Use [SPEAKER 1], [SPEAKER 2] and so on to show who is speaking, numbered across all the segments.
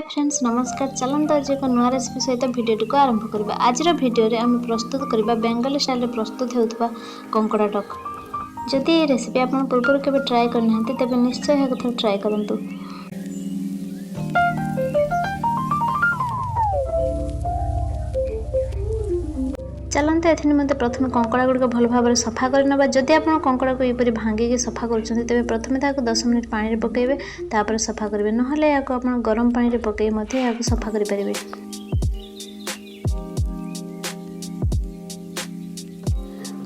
[SPEAKER 1] Friends नमस्कार। चलते आज एक नुआ रेसिपी सहित भिडियो को आरंभ करबा। आज भिडियो आम प्रस्तुत करबा बेंगली स्टाइल प्रस्तुत होता कंकड़ा टक। जदि ये रेसिपी आप पूर्व केवे ट्राए करना तेज निश्चय एक थर ट्राए करंतु। चलते एथि निमंते प्रथम कंकड़ा गुड़िक भल भाव में सफा करना। जदि आप कंकड़ा को यहपरी भांगिकी सफा कर तेज प्रथम ताक 10 मिनिट पानी में पकेबे तापर सफा करेंगे ना आप गरम पानी में पकई सफा करें।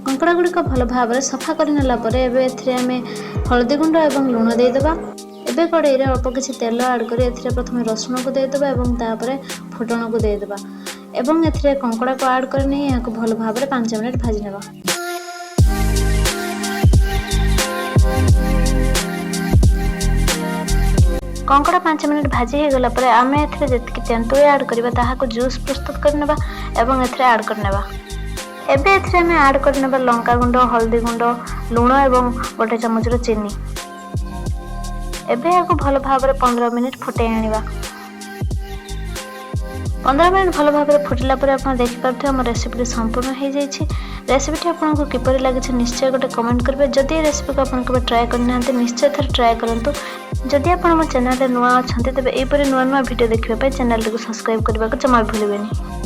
[SPEAKER 1] कंकड़ा गुड़िक भल भाव में सफा करने आम हलदी गुंड और लुण देदेबा। एबे कड़ाई रे अल्प किसी तेल ऐड कर प्रथम रसुण को देदेबा और फुटण को देदेबा एवं एथिरे कंकड़ा को ऐड कर नहीं यहाँ भल भाव में 5 मिनिट भाजी नेबा। कंकड़ा 5 मिनिट भाजी हो गला परे आमे एथिरे जतिक तेंतुली ऐड करबा ताहाको जूस प्रस्तुत करनेबा एवं एथिरे ऐड करनेबा। एबे एथिरे आमे ऐड करनेबा लंका गुंड, हल्दी गुंड, लुण एवं 1 चमच चीनी। एबे याको भल भाव में 15 मिनिट फुटे आनिबा। 15 मिनिट भल भाव में फुटिला पर आप देखिपे आम रेसिपी संपूर्ण हो जाए। रेसिपी आपको किपरि लगी निश्चय गोटे कमेंट करेंगे। जदि ये रेसिपी को आप ट्राए करना निश्चय थर ट्राए करूँ। जदि आप चैनल नुआ अच्छा तेज यहपरी नुआ नुआ भिडियो देखा चैनल को सब्सक्राइब करने को जमा भूलें।